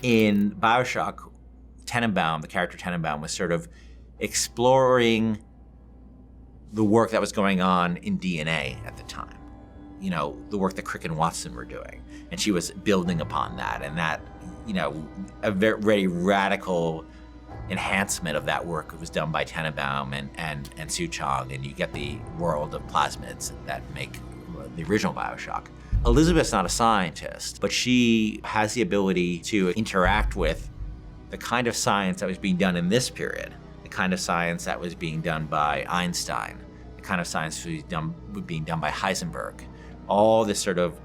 In BioShock, Tenenbaum, the character Tenenbaum, was sort of exploring the work that was going on in DNA at the time. You know, the work that Crick and Watson were doing. And she was building upon that, and that, you know, a very radical enhancement of that work was done by Tenenbaum and Sue Chong, and you get the world of plasmids that make the original BioShock. Elizabeth's not a scientist, but she has the ability to interact with the kind of science that was being done in this period, the kind of science that was being done by Einstein, the kind of science that was being done by Heisenberg. All this sort of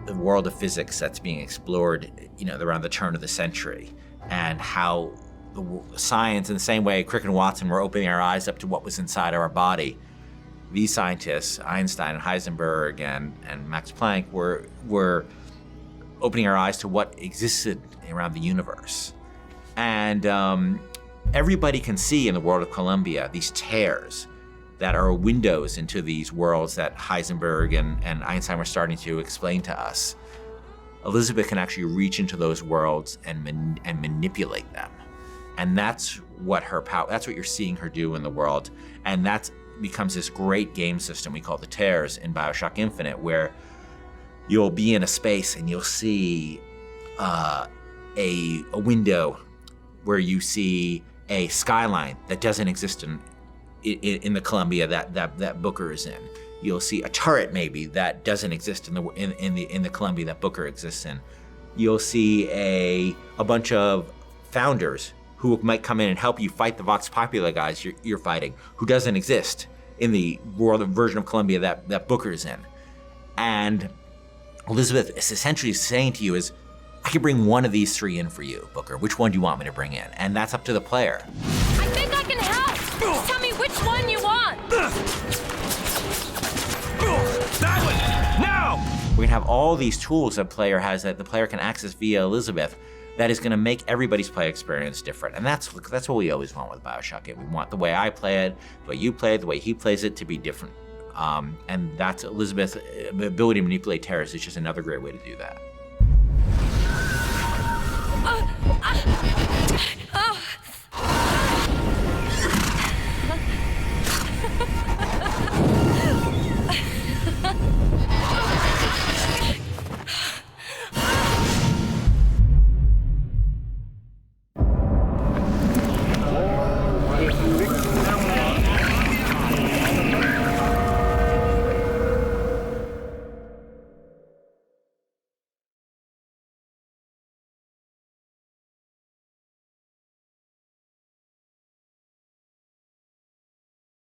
the world of physics that's being explored, you know, around the turn of the century, and how the science, in the same way Crick and Watson were opening our eyes up to what was inside of our body, these scientists, Einstein and Heisenberg and Max Planck, were opening our eyes to what existed around the universe. And everybody can see in the world of Columbia these tears that are windows into these worlds that Heisenberg and Einstein were starting to explain to us. Elizabeth can actually reach into those worlds and manipulate them. And that's what her power, that's what you're seeing her do in the world. And that becomes this great game system we call the tears in BioShock Infinite, where you'll be in a space and you'll see a window where you see a skyline that doesn't exist in the Columbia that Booker is in. You'll see a turret maybe that doesn't exist in the Columbia that Booker exists in. You'll see a bunch of founders who might come in and help you fight the Vox Populi guys you're fighting, who doesn't exist in the world version of Columbia that Booker is in. And Elizabeth is essentially saying to you is, I can bring one of these three in for you, Booker. Which one do you want me to bring in? And that's up to the player. I think I can help. Just tell me which one you want. That one, now! We're gonna have all these tools that the player can access via Elizabeth that is gonna make everybody's play experience different. And that's what we always want with BioShock. We want the way I play it, the way you play it, the way he plays it to be different. And that's Elizabeth's ability to manipulate terrorists is just another great way to do that.